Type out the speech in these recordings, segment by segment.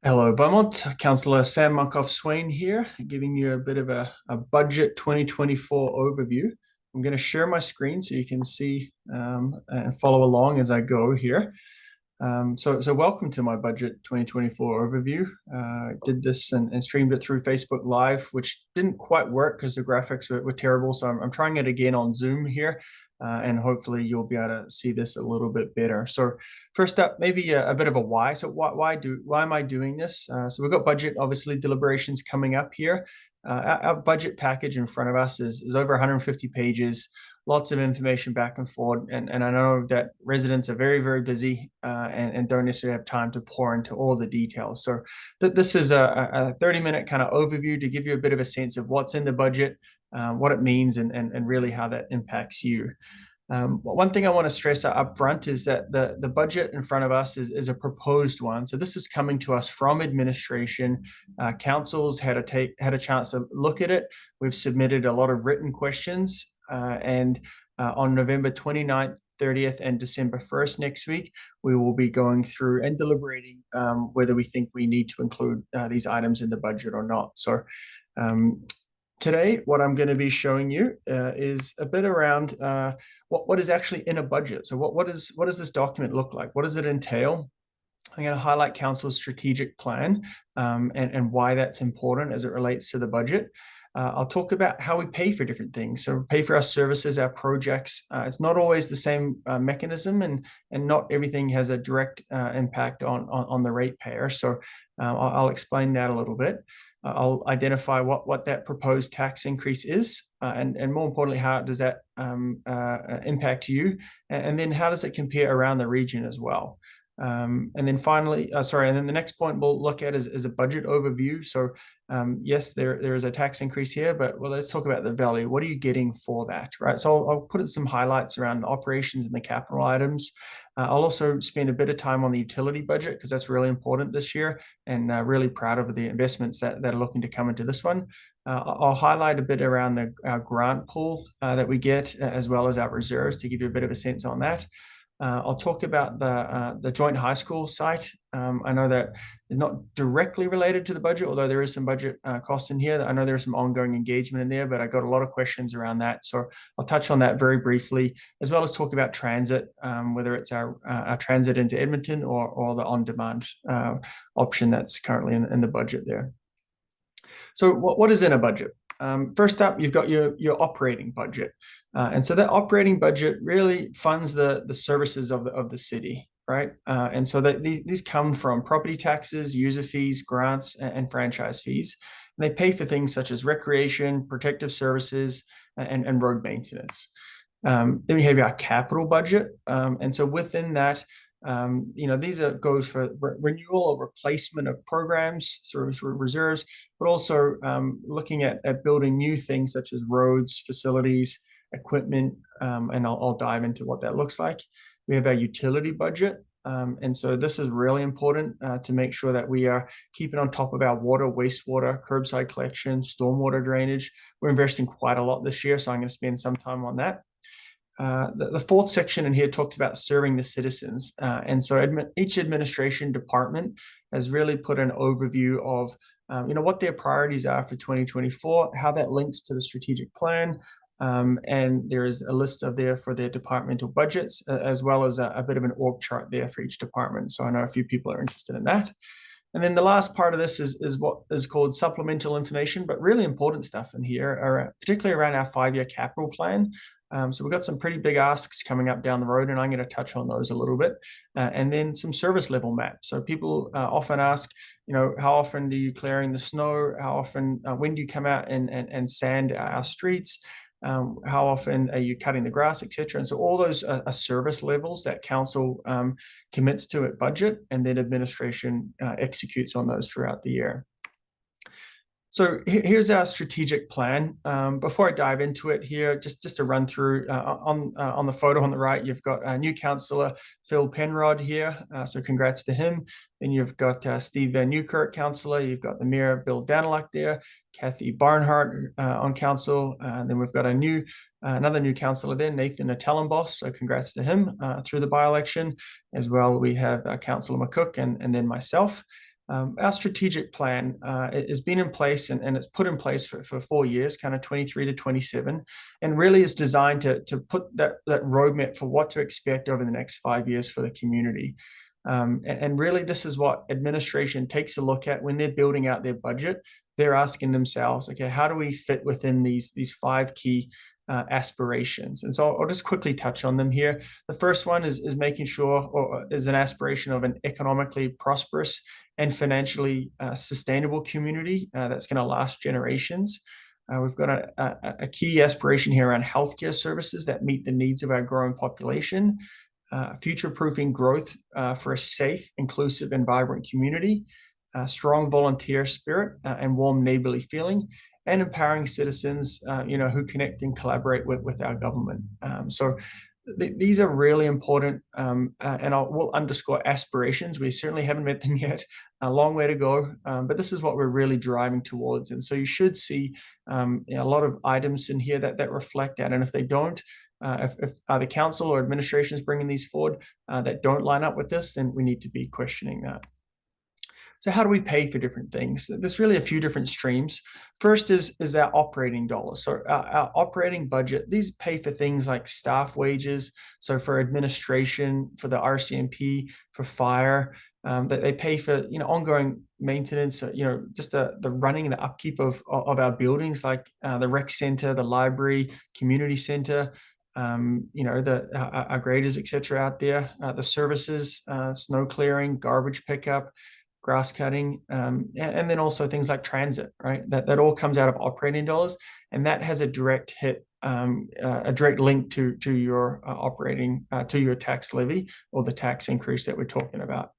Hello, Beaumont. Councillor Sam Munckhof-Swain here, giving you a bit of a budget 2024 overview. I'm going to share my screen so you can see and follow along as I go here. So welcome to my budget 2024 overview. I did this and streamed it through Facebook Live, which didn't quite work because the graphics were terrible. So I'm trying it again on Zoom here. And hopefully you'll be able to see this a little bit better. So first up, maybe a bit of a why. So why am I doing this? So we've got budget, obviously, deliberations coming up here. Our budget package in front of us is over 150 pages, lots of information back and forth. And I know that residents are very, very busy and don't necessarily have time to pour into all the details. So this is a 30-minute kind of overview to give you a bit of a sense of what's in the budget, what it means, and really how that impacts you. One thing I want to stress up front is that the budget in front of us is a proposed one. So this is coming to us from administration. Councils had a chance to look at it. We've submitted a lot of written questions, and on November 29th, 30th, and December 1st next week, we will be going through and deliberating whether we think we need to include these items in the budget or not. So today, what I'm going to be showing you is a bit around what is actually in a budget. So what does this document look like? What does it entail? I'm going to highlight Council's strategic plan and why that's important as it relates to the budget. I'll talk about how we pay for different things. So we pay for our services, our projects. It's not always the same mechanism, and not everything has a direct impact on the ratepayer. So I'll explain that a little bit. I'll identify what that proposed tax increase is, and more importantly, how does that impact you, and then how does it compare around the region as well. And then finally, and then the next point we'll look at is a budget overview. So yes, there is a tax increase here, but let's talk about the value. What are you getting for that, right? So I'll put in some highlights around the operations and the capital items. I'll also spend a bit of time on the utility budget because that's really important this year, and really proud of the investments that are looking to come into this one. I'll highlight a bit around our grant pool that we get, as well as our reserves, to give you a bit of a sense on that. I'll talk about the joint high school site. I know that it's not directly related to the budget, although there is some budget costs in here. I know there's some ongoing engagement in there, but I got a lot of questions around that. So I'll touch on that very briefly, as well as talk about transit, whether it's our transit into Edmonton or the on-demand option that's currently in the budget there. So what is in a budget? First up, you've got your operating budget. And so that operating budget really funds the services of the city, right? And so these come from property taxes, user fees, grants, and franchise fees. And they pay for things such as recreation, protective services, and road maintenance. Then we have our capital budget. And so within that, these goes for renewal or replacement of programs through reserves, but also looking at building new things such as roads, facilities, equipment, and I'll dive into what that looks like. We have our utility budget. And so this is really important to make sure that we are keeping on top of our water, wastewater, curbside collection, stormwater drainage. We're investing quite a lot this year, so I'm going to spend some time on that. The fourth section in here talks about serving the citizens. And so each administration department has really put an overview of what their priorities are for 2024, how that links to the strategic plan. And there is a list there for their departmental budgets, as well as a bit of an org chart there for each department. So I know a few people are interested in that. And then the last part of this is what is called supplemental information, but really important stuff in here, particularly around our 5-year capital plan. So we've got some pretty big asks coming up down the road, and I'm going to touch on those a little bit. And then some service level maps. So people often ask, how often do you clearing the snow? How often, when do you come out and sand our streets? How often are you cutting the grass, etc.? And so all those are service levels that council commits to at budget, and then administration executes on those throughout the year. So here's our strategic plan. Before I dive into it here, just to run through on the photo on the right, you've got a new councillor, Phil Penrod here. So congrats to him. Then you've got Steve Van Newkirk, councillor. You've got the mayor, Bill Daniluk there, Kathy Barnhart on council. Then we've got another new councillor there, Nathan Atellenboss. So congrats to him through the by-election. As well, we have Councillor McCook and then myself. Our strategic plan has been in place and it's put in place for 4 years, kind of 23 to 27, and really is designed to put that roadmap for what to expect over the next 5 years for the community. And really, this is what administration takes a look at when they're building out their budget. They're asking themselves, okay, how do we fit within these five key aspirations? And so I'll just quickly touch on them here. The first one is making sure, or is an aspiration of an economically prosperous and financially sustainable community that's going to last generations. We've got a key aspiration here around healthcare services that meet the needs of our growing population, future-proofing growth for a safe, inclusive, and vibrant community, strong volunteer spirit and warm neighborly feeling, and empowering citizens, who connect and collaborate with our government. So these are really important, and we'll underscore aspirations. We certainly haven't met them yet, a long way to go, but this is what we're really driving towards. And so you should see a lot of items in here that reflect that. And if they don't, if the council or administration is bringing these forward that don't line up with this, then we need to be questioning that. So how do we pay for different things? There's really a few different streams. First is our operating dollars. So our operating budget, these pay for things like staff wages. So for administration, for the RCMP, for fire, that they pay for ongoing maintenance, just the running and the upkeep of our buildings, like the rec center, the library, community center, our graders, etc. out there, the services, snow clearing, garbage pickup, grass cutting, and then also things like transit, right? That all comes out of operating dollars, and that has a direct hit, a direct link to your operating, to your tax levy or the tax increase that we're talking about.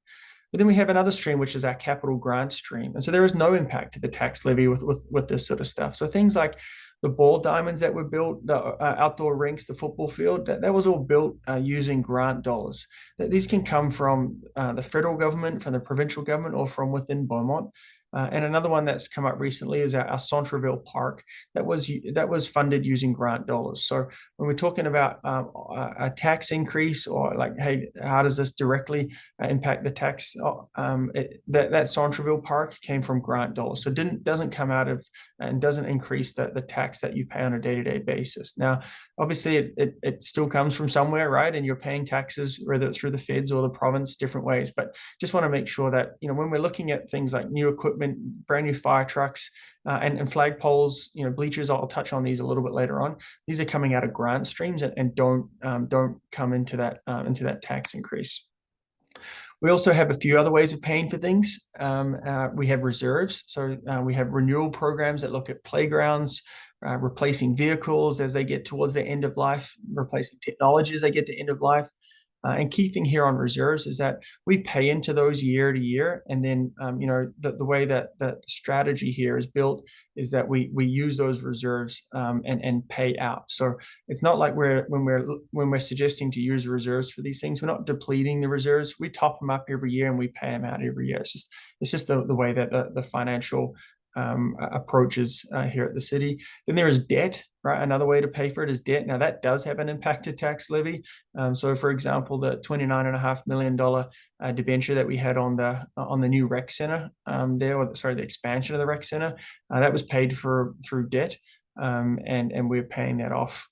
But then we have another stream, which is our capital grant stream. And so there is no impact to the tax levy with this sort of stuff. So things like the ball diamonds that were built, the outdoor rinks, the football field, that was all built using grant dollars. These can come from the federal government, from the provincial government, or from within Beaumont. And another one that's come up recently is our Centreville Park that was funded using grant dollars. So when we're talking about a tax increase, or like, hey, how does this directly impact the tax? That Centreville Park came from grant dollars, so doesn't come out of and doesn't increase the tax that you pay on a day-to-day basis. Now, obviously, it still comes from somewhere, right? And you're paying taxes, whether it's through the feds or the province, different ways. But just want to make sure that when we're looking at things like new equipment, brand new fire trucks, and flagpoles, bleachers, I'll touch on these a little bit later on. These are coming out of grant streams and don't come into that tax increase. We also have a few other ways of paying for things. We have reserves. So we have renewal programs that look at playgrounds, replacing vehicles as they get towards the end of life, replacing technology as they get to end of life. And key thing here on reserves is that we pay into those year to year, and then the way that the strategy here is built is that we use those reserves and pay out. So it's not like when we're suggesting to use reserves for these things, we're not depleting the reserves. We top them up every year and we pay them out every year. It's just the way that the financial approaches here at the city. Then there is debt, right? Another way to pay for it is debt. Now that does have an impact to tax levy. So for example, the $29.5 million debenture that we had on the new rec center the expansion of the rec center, that was paid for through debt. And we're paying that off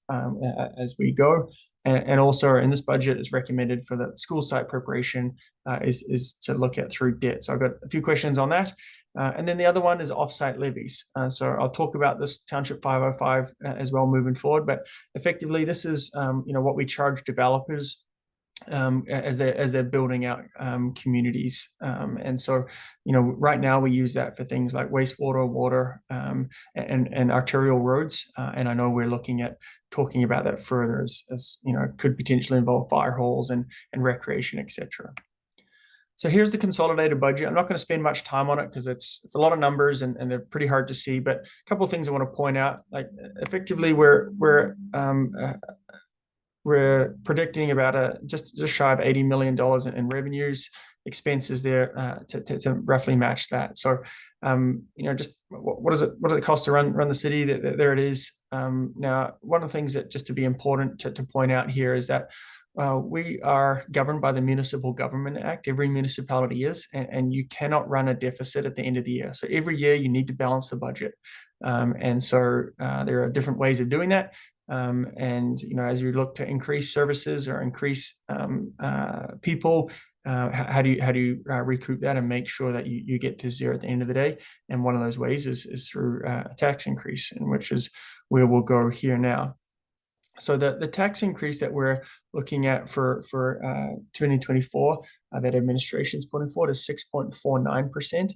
as we go. And also in this budget, it's recommended for the school site preparation is to look at through debt. So I've got a few questions on that. And then the other one is offsite levies. So I'll talk about this Township 505 as well moving forward. But effectively, this is what we charge developers as they're building out communities. And so right now we use that for things like wastewater, water, and arterial roads. And I know we're looking at talking about that further as could potentially involve fire halls and recreation, etc. So here's the consolidated budget. I'm not going to spend much time on it because it's a lot of numbers and they're pretty hard to see. But a couple of things I want to point out. Like effectively, we're predicting about just shy of $80 million in revenues, expenses there to roughly match that. So just what does it cost to run the city? There it is. Now, one of the things that just to be important to point out here is that We are governed by the Municipal Government Act. Every municipality is, and you cannot run a deficit at the end of the year. So every year you need to balance the budget. And so there are different ways of doing that. And as you look to increase services or increase people, how do you recoup that and make sure that you get to zero at the end of the day? And one of those ways is through a tax increase, and which is where we'll go here now. So the tax increase that we're looking at for 2024 that administration is putting forward is 6.49%.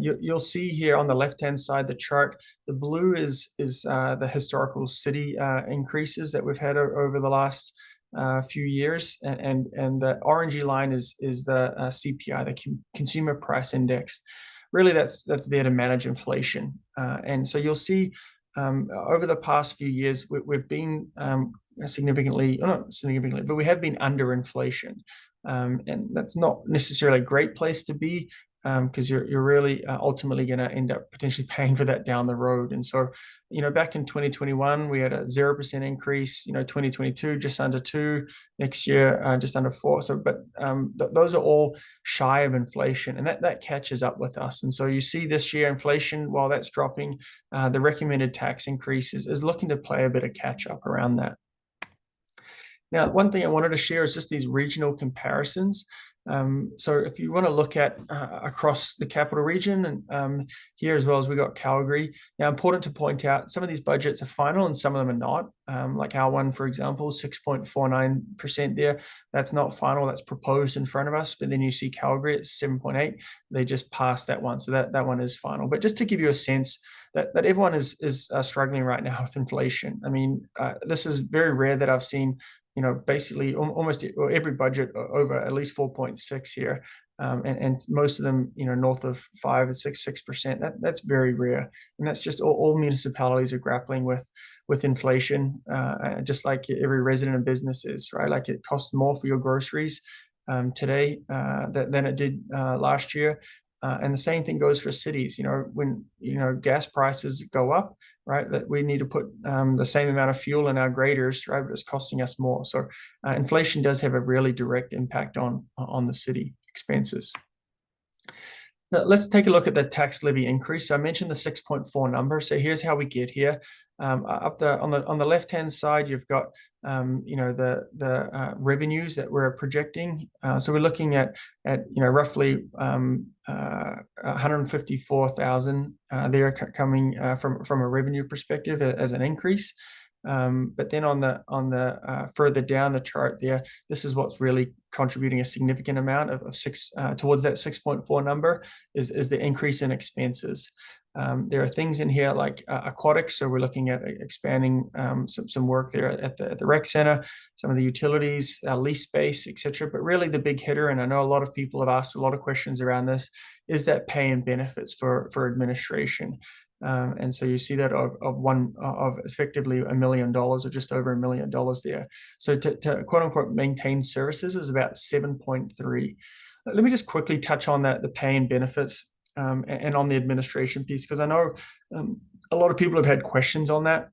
You'll see here on the left-hand side the chart. The blue is the historical city increases that we've had over the last few years, and the orangey line is the CPI, the Consumer Price Index. Really, that's there to manage inflation, and so you'll see. Over the past few years, we've been significantly, not significantly, but we have been under inflation. And that's not necessarily a great place to be, because you're really ultimately going to end up potentially paying for that down the road. And so, back in 2021, we had a 0% increase. 2022 just under 2, next year just under 4. So, but those are all shy of inflation, and that catches up with us. And so you see this year inflation, while that's dropping, the recommended tax increase is looking to play a bit of catch up around that. Now, one thing I wanted to share is just these regional comparisons. So if you want to look at across the capital region, and here as well as we got Calgary. Now, important to point out, some of these budgets are final and some of them are not. Like our one, for example, 6.49% there. That's not final, that's proposed in front of us. But then you see Calgary at 7.8. They just passed that one. So that one is final. But just to give you a sense that everyone is struggling right now with inflation. I mean, this is very rare that I've seen basically almost every budget over at least 4.6 here, and most of them, north of 5 and 6%. That's very rare, and that's just all municipalities are grappling with inflation, just like every resident and business is, right? Like it costs more for your groceries today than it did last year. And the same thing goes for cities. When gas prices go up, right, that we need to put the same amount of fuel in our graders, right, but it's costing us more. So inflation does have a really direct impact on the city expenses. Now, let's take a look at the tax levy increase. So I mentioned the 6.4 number. So here's how we get here. Up there on the left-hand side, you've got the revenues that we're projecting. So we're looking at roughly 154,000 there coming from a revenue perspective as an increase. But then on the further down the chart there, this is what's really contributing a significant amount of towards that 6.4 number is the increase in expenses. There are things in here like aquatics, so we're looking at expanding some work there at the rec center, some of the utilities, lease space, etc. But really the big hitter, and I know a lot of people have asked a lot of questions around this, is that pay and benefits for administration. And so you see that of effectively $1 million or just over $1 million there. So to quote unquote maintain services is about 7.3. Let me just quickly touch on that, the pay and benefits, and on the administration piece, because I know a lot of people have had questions on that.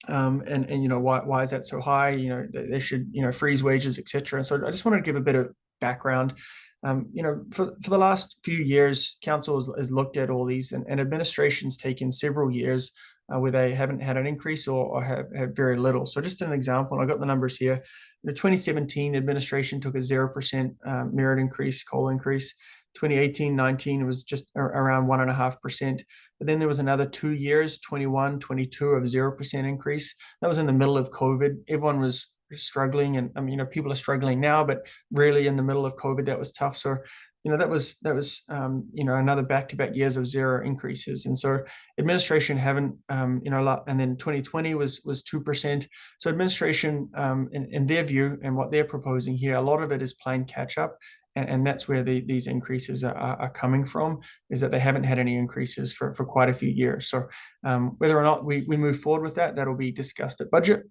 And why is that so high? They should freeze wages, etc. So I just wanted to give a bit of background. For the last few years, council has looked at all these, and administration's taken several years where they haven't had an increase or have very little. So just an example, and I got the numbers here. The 2017 administration took a 0% merit increase, COLA increase. 2018-19 was just around 1.5%. But then there was another 2 years, 21, 22 of 0% increase. That was in the middle of COVID. Everyone was struggling, and people are struggling now, but really in the middle of COVID, that was tough. So that was another back-to-back years of 0 increases. And so administration haven't and then 2020 was 2%. So administration in their view and what they're proposing here, a lot of it is playing catch up. And that's where these increases are coming from, is that they haven't had any increases for quite a few years. So whether or not we move forward with that'll be discussed at budget.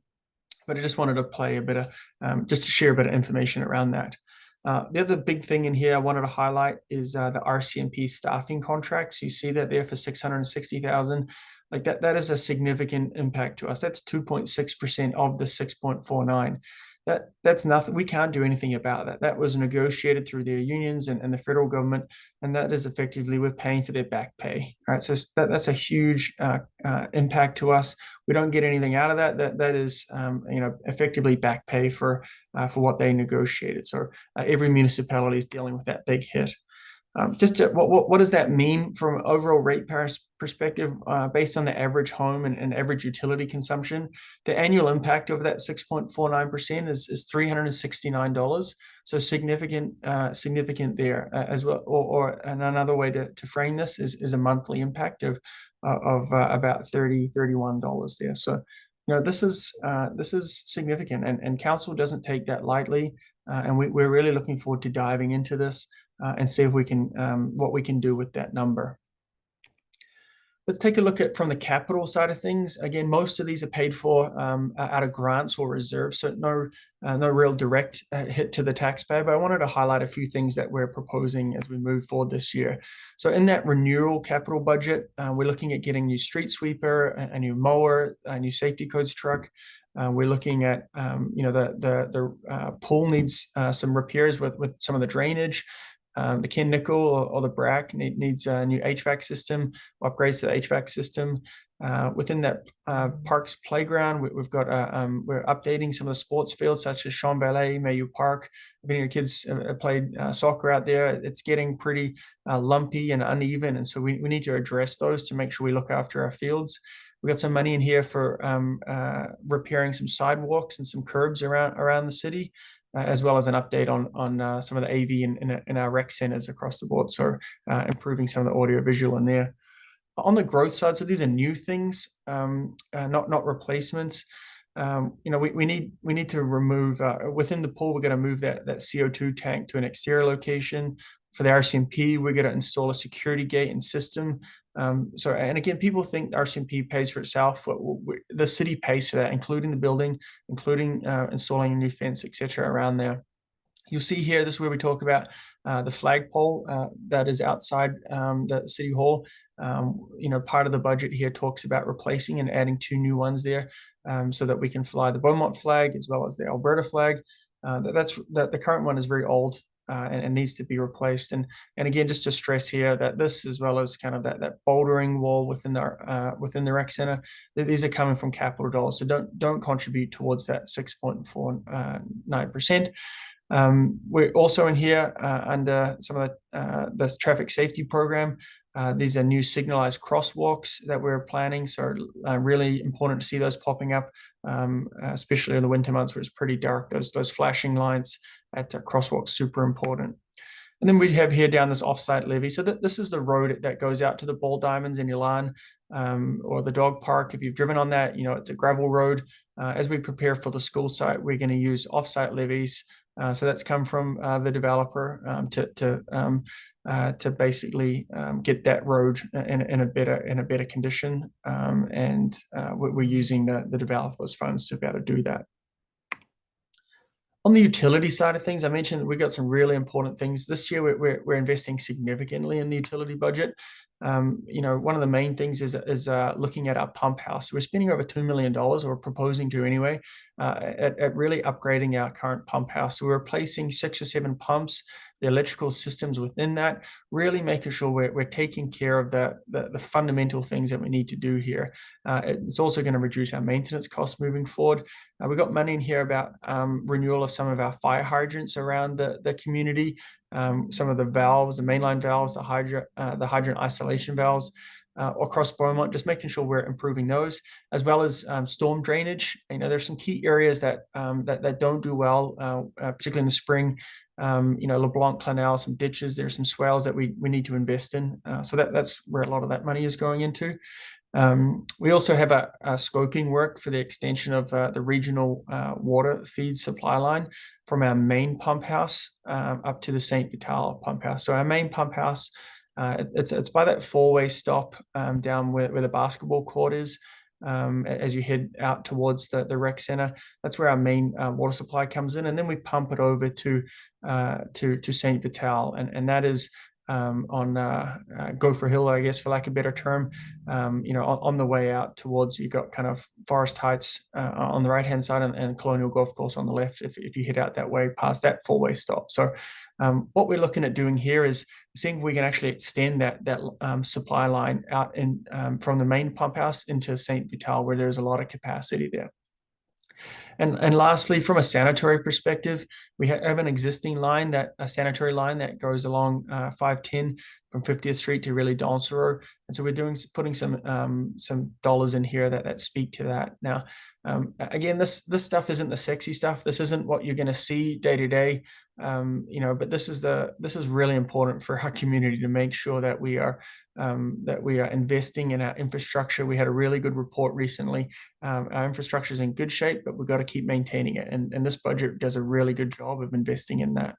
But I just wanted to play a bit of, just to share a bit of information around that. The other big thing in here I wanted to highlight is the RCMP staffing contracts. You see that there for 660,000. Like that is a significant impact to us. That's 2.6% of the 6.49. that's nothing. We can't do anything about that. That was negotiated through their unions and the federal government, and that is effectively we're paying for their back pay. Right, so that's a huge impact to us. We don't get anything out of that. That is effectively back pay for what they negotiated. So every municipality is dealing with that big hit. What does that mean from an overall ratepayer perspective, based on the average home and average utility consumption? The annual impact of that 6.49% is $369. So significant there as well. And another way to frame this is a monthly impact of about $31 there. So this is significant, and council doesn't take that lightly. And we're really looking forward to diving into this and see if we can what we can do with that number. Let's take a look at from the capital side of things. Again, most of these are paid for out of grants or reserves, so no real direct hit to the taxpayer. But I wanted to highlight a few things that we're proposing as we move forward this year. So in that renewal capital budget, we're looking at getting a new street sweeper, a new mower, a new safety codes truck. We're looking at the pool needs some repairs with some of the drainage. The Ken Nickel or the BRAC needs a new HVAC system, upgrades to the HVAC system. Within that parks playground, we've got we're updating some of the sports fields such as Sean Ballet, Mayu Park. If any of your kids played soccer out there, it's getting pretty lumpy and uneven, and so we need to address those to make sure we look after our fields. We got some money in here for repairing some sidewalks and some curbs around the city. As well as an update on some of the AV in our rec centers across the board. So improving some of the audio visual in there. On the growth side, so these are new things, not replacements. We need to remove within the pool. We're going to move that CO2 tank to an exterior location. For the RCMP, we're going to install a security gate and system. And again, people think RCMP pays for itself, but the city pays for that, including the building, including installing a new fence, etc. around there. You'll see here, this is where we talk about the flagpole that is outside the city hall. Part of the budget here talks about replacing and adding 2 new ones there, so that we can fly the Beaumont flag as well as the Alberta flag. The current one is very old. And needs to be replaced. And again, just to stress here that this, as well as kind of that bouldering wall within the rec center, these are coming from capital dollars. So don't contribute towards that 6.49%. We're also in here under some of the traffic safety program. These are new signalized crosswalks that we're planning, so really important to see those popping up, especially in the winter months where it's pretty dark. Those flashing lights at the crosswalks, super important. And then we have here down this offsite levy. So this is the road that goes out to the ball diamonds in Ilan, or the dog park. If you've driven on that, it's a gravel road. As we prepare for the school site, we're going to use offsite levies. So that's come from the developer to basically get that road in a better condition, and we're using the developer's funds to be able to do that. On the utility side of things, I mentioned we've got some really important things this year. We're investing significantly in the utility budget. One of the main things is looking at our pump house. We're spending over $2 million, or proposing to anyway, at really upgrading our current pump house. So we're replacing 6 or 7 pumps, the electrical systems within that, really making sure we're taking care of the fundamental things that we need to do here. It's also going to reduce our maintenance costs moving forward. We've got money in here about renewal of some of our fire hydrants around the community, some of the valves, the mainline valves, the hydrant isolation valves across Beaumont, just making sure we're improving those, as well as storm drainage. There's some key areas that don't do well, particularly in the spring. LeBlanc Canal, some ditches, there's some swales that we need to invest in. So that's where a lot of that money is going into. We also have a scoping work for the extension of the regional water feed supply line from our main pump house up to the St. Vital pump house. So our main pump house, it's by that 4-way stop down where the basketball court is. As you head out towards the rec center, that's where our main water supply comes in, and then we pump it over to St. Vital, and that is on Gopher Hill, I guess, for lack of a better term. On the way out towards, you got kind of Forest Heights on the right-hand side and Colonial Golf Course on the left, if you head out that way past that four-way stop. So what we're looking at doing here is seeing if we can actually extend that supply line out from the main pump house into St. Vital, where there's a lot of capacity there. And lastly, from a sanitary perspective, we have an existing line, a sanitary line that goes along 510 from 50th Street to really Dansero. And so we're putting some dollars in here that speak to that. Now, again, this stuff isn't the sexy stuff. This isn't what you're going to see day to day. But this is really important for our community to make sure that we are investing in our infrastructure. We had a really good report recently. Our infrastructure is in good shape, but we've got to keep maintaining it. And this budget does a really good job of investing in that.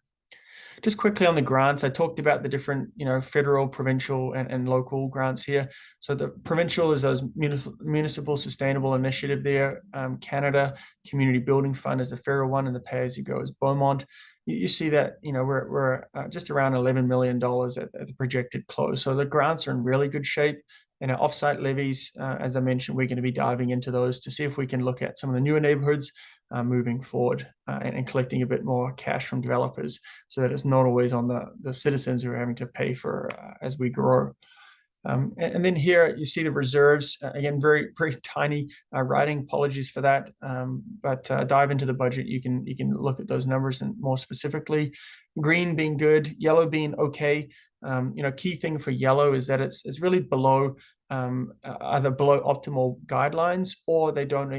Just quickly on the grants, I talked about the different, federal, provincial, and local grants here. So the provincial is those municipal sustainable initiative there. Canada Community Building Fund is the federal one, and the pay-as-you-go is Beaumont. You see that, we're just around $11 million at the projected close. So the grants are in really good shape. And our offsite levies, as I mentioned, we're going to be diving into those to see if we can look at some of the newer neighborhoods moving forward and collecting a bit more cash from developers, so that it's not always on the citizens who are having to pay for as we grow. And then here you see the reserves, again, very, very tiny writing, apologies for that. But dive into the budget, you can look at those numbers and more specifically. Green being good, yellow being okay. Key thing for yellow is that it's really below either below optimal guidelines, or they don't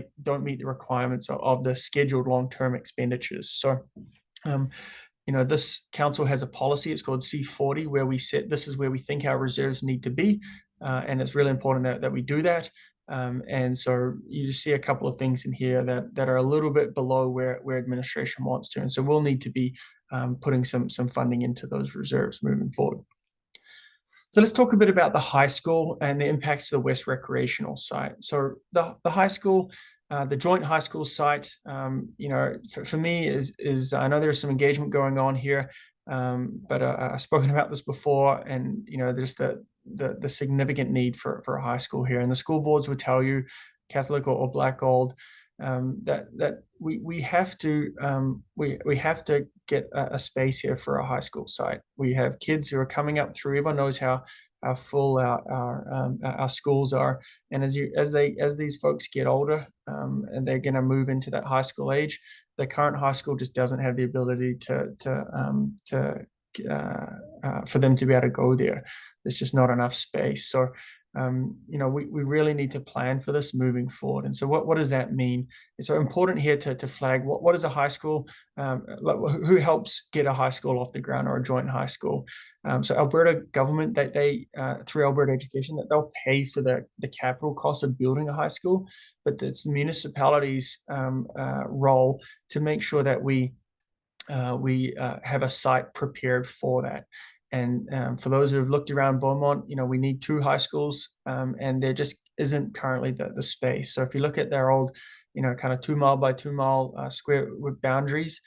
meet the requirements of the scheduled long-term expenditures. So this council has a policy, it's called C40, where we set this is where we think our reserves need to be, and it's really important that we do that. And so you see a couple of things in here that are a little bit below where administration wants to, and so we'll need to be putting some funding into those reserves moving forward. So let's talk a bit about the high school and the impacts to the West Recreational site. So the high school, the joint high school site, for me is I know there's some engagement going on here, but I've spoken about this before, and there's the significant need for a high school here, and the school boards would tell you, Catholic or Black Gold, that we have to get a space here for a high school site. We have kids who are coming up through. Everyone knows how full our schools are, and as these folks get older, and they're going to move into that high school age, the current high school just doesn't have the ability for them to be able to go there. There's just not enough space. So we really need to plan for this moving forward. And so what does that mean? It's so important here to flag what is a high school, who helps get a high school off the ground, or a joint high school. So Alberta government, they through Alberta Education, that they'll pay for the capital cost of building a high school, but it's the municipality's role to make sure that we have a site prepared for that. And for those who have looked around Beaumont, we need 2 high schools, and there just isn't currently the space. So if you look at their old, kind of 2 mile by 2 mile square with boundaries,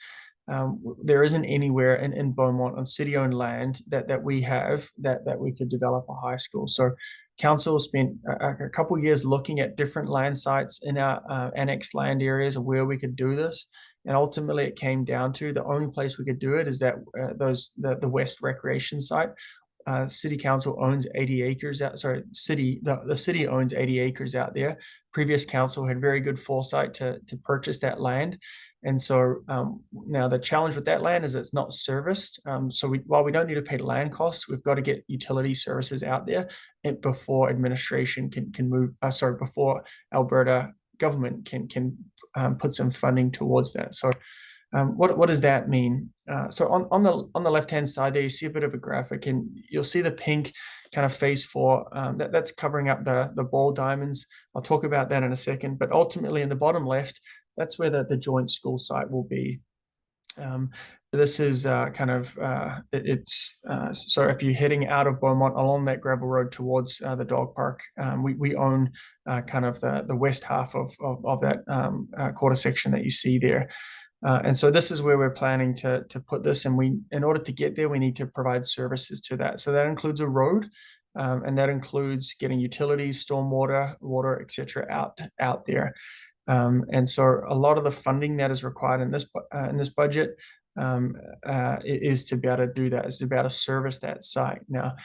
there isn't anywhere in Beaumont on city-owned land that we have that we could develop a high school. So council spent a couple of years looking at different land sites in our annexed land areas of where we could do this. And ultimately, it came down to the only place we could do it is that the West Recreation site. City Council owns 80 acres out. Sorry, the city owns 80 acres out there. Previous council had very good foresight to purchase that land, and so now the challenge with that land is it's not serviced. So while we don't need to pay land costs, we've got to get utility services out there before administration can move. Before Alberta government can put some funding towards that. So what does that mean? So on the left hand side there, you see a bit of a graphic, and you'll see the pink kind of phase 4 that's covering up the ball diamonds. I'll talk about that in a second, but ultimately in the bottom left, that's where the joint school site will be. This is so if you're heading out of Beaumont along that gravel road towards the dog park, we own kind of the west half of that quarter section that you see there. And so this is where we're planning to put this. And in order to get there, we need to provide services to that. So that includes a road, and that includes getting utilities, stormwater, water, etc., out there. And so a lot of the funding that is required in this budget is to be able to do that, is to be able to service that site. Now,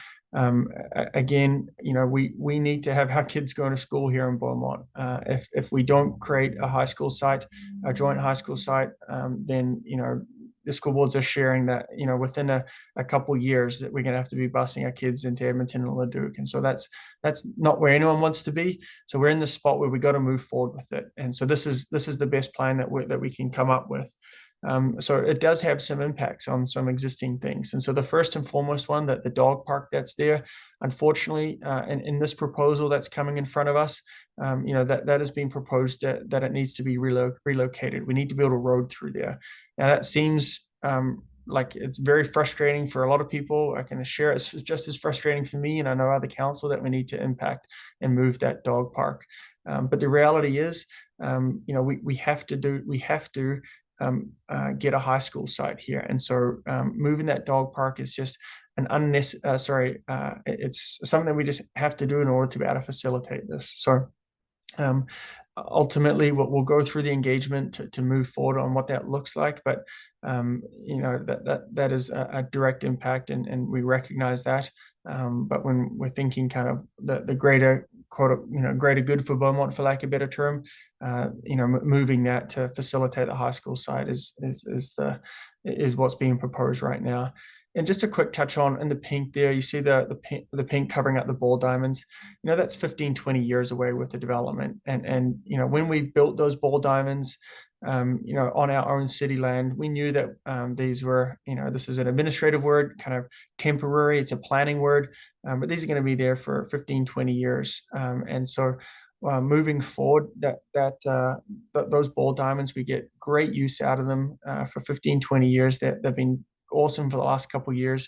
again, we need to have our kids going to school here in Beaumont. If we don't create a high school site, a joint high school site, then the school boards are sharing that within a couple of years that we're going to have to be busing our kids into Edmonton and Leduc, and so that's not where anyone wants to be. So we're in this spot where we got to move forward with it, and so this is the best plan that we can come up with. So it does have some impacts on some existing things. And so the first and foremost one, that the dog park that's there, unfortunately, in this proposal that's coming in front of us, that has been proposed that it needs to be relocated. We need to build a road through there. Now that seems like it's very frustrating for a lot of people. I can share it's just as frustrating for me, and I know other council, that we need to impact and move that dog park. But the reality is, we have to get a high school site here, and so moving that dog park is just an unnecessary. It's something that we just have to do in order to be able to facilitate this. So ultimately, we'll go through the engagement to move forward on what that looks like, but that is a direct impact, and we recognize that. But when we're thinking kind of the greater greater good for Beaumont, for lack of a better term, moving that to facilitate the high school site is what's being proposed right now. And just a quick touch on in the pink there, you see the pink covering up the ball diamonds. That's 15, 20 years away with the development. And when we built those ball diamonds, on our own city land, we knew that these were, this is an administrative word, kind of temporary. It's a planning word, but these are going to be there for 15, 20 years. And so moving forward, those ball diamonds, we get great use out of them for 15, 20 years. They've been awesome for the last couple of years.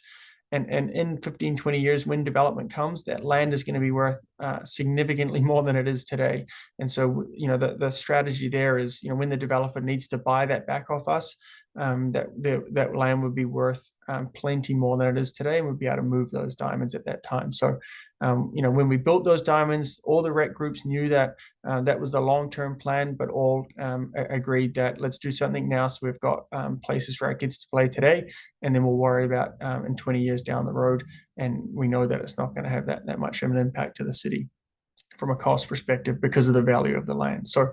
And in 15, 20 years, when development comes, that land is going to be worth significantly more than it is today. And so, the strategy there is, when the developer needs to buy that back off us, that land would be worth plenty more than it is today, and we'd be able to move those diamonds at that time. So, when we built those diamonds, all the rec groups knew that that was the long-term plan, but all agreed that let's do something now, so we've got places for our kids to play today, and then we'll worry about in 20 years down the road. And we know that it's not going to have that much of an impact to the city from a cost perspective because of the value of the land. So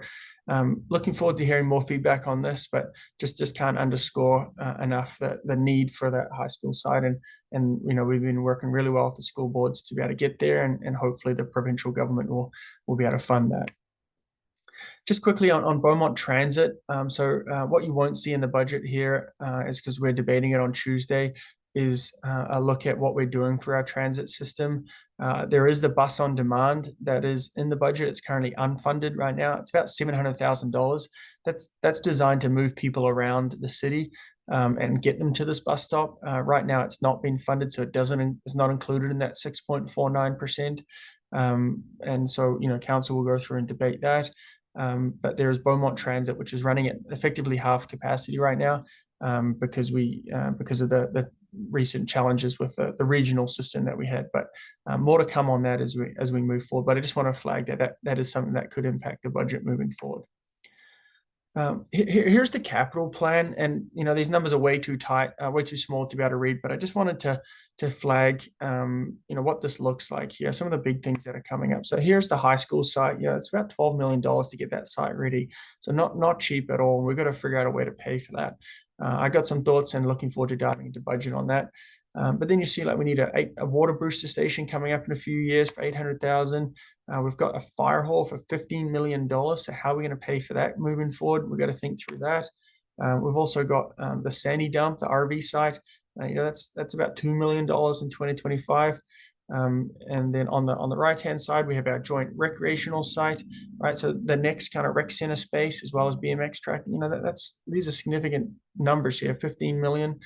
looking forward to hearing more feedback on this, but just can't underscore enough the need for that high school site. And we've been working really well with the school boards to be able to get there, and hopefully the provincial government will be able to fund that. Just quickly on Beaumont Transit. So what you won't see in the budget here is, because we're debating it on Tuesday, is a look at what we're doing for our transit system. There is the bus on demand that is in the budget. It's currently unfunded right now. It's about $700,000. That's designed to move people around the city and get them to this bus stop. Right now, it's not been funded, so it's not included in that 6.49%. And so, council will go through and debate that. But there is Beaumont Transit, which is running at effectively half capacity right now, because of the recent challenges with the regional system that we had. But more to come on that as we move forward. But I just want to flag that is something that could impact the budget moving forward. Here's the capital plan, and these numbers are way too tight, way too small to be able to read. But I just wanted to flag what this looks like here. Some of the big things that are coming up. So here's the high school site. It's about $12 million to get that site ready. So not cheap at all. We've got to figure out a way to pay for that. I got some thoughts and looking forward to diving into budget on that. But then you see, we need a water booster station coming up in a few years for $800,000. We've got a fire hall for $15 million. So how are we going to pay for that moving forward? We've got to think through that. We've also got the Sandy Dump, the RV site. That's about $2 million in 2025. And then on the right-hand side, we have our joint recreational site, right? So the next kind of rec center space, as well as BMX track, these are significant numbers here, 15 million.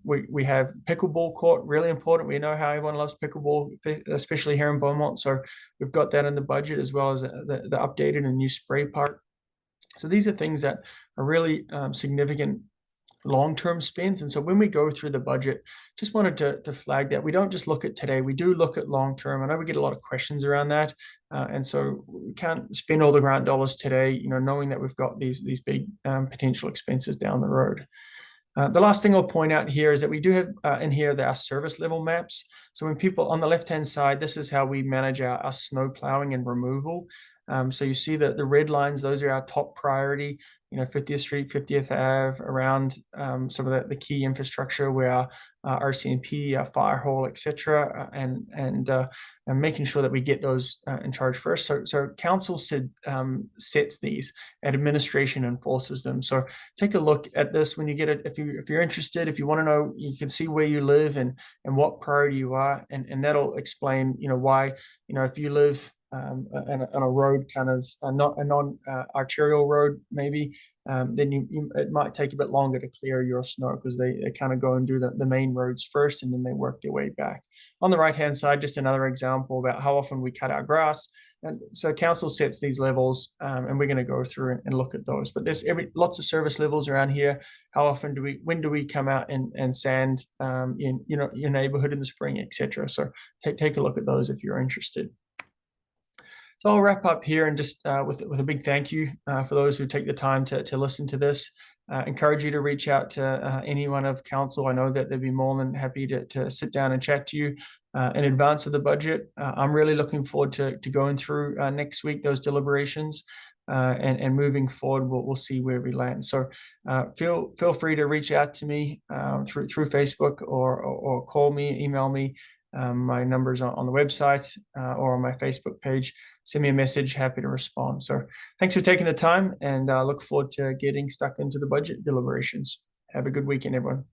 We have pickleball court, really important. We know how everyone loves pickleball, especially here in Beaumont. So we've got that in the budget, as well as the updated and new spray park. So these are things that are really significant long-term spends. And so when we go through the budget, just wanted to flag that we don't just look at today, we do look at long-term. I know we get a lot of questions around that. And so we can't spend all the grant dollars today, knowing that we've got these big potential expenses down the road. The last thing I'll point out here is that we do have in here our service level maps. So when people on the left-hand side, this is how we manage our snow plowing and removal. So you see that the red lines, those are our top priority, 50th Street, 50th Ave, around some of the key infrastructure where our RCMP, our fire hall, etc., and making sure that we get those in charge first. So council sets these, and administration enforces them. So take a look at this when you get it. If you're interested, if you want to know, you can see where you live and what priority you are, and that'll explain why if you live on a road, kind of not a non-arterial road maybe, then it might take a bit longer to clear your snow, because they kind of go and do the main roads first, and then they work their way back. On the right hand side, just another example about how often we cut our grass. And so council sets these levels, and we're going to go through and look at those. But there's lots of service levels around here. How often when do we come out and sand in your neighborhood in the spring, etc. So take a look at those if you're interested. So I'll wrap up here, and just with a big thank you for those who take the time to listen to this. Encourage you to reach out to anyone of council. I know that they'd be more than happy to sit down and chat to you in advance of the budget. I'm really looking forward to going through next week those deliberations, and moving forward. We'll see where we land. So feel free to reach out to me through Facebook, or call me, email me. My number's on the website or on my Facebook page. Send me a message, happy to respond. So thanks for taking the time, and I look forward to getting stuck into the budget deliberations. Have a good weekend, everyone.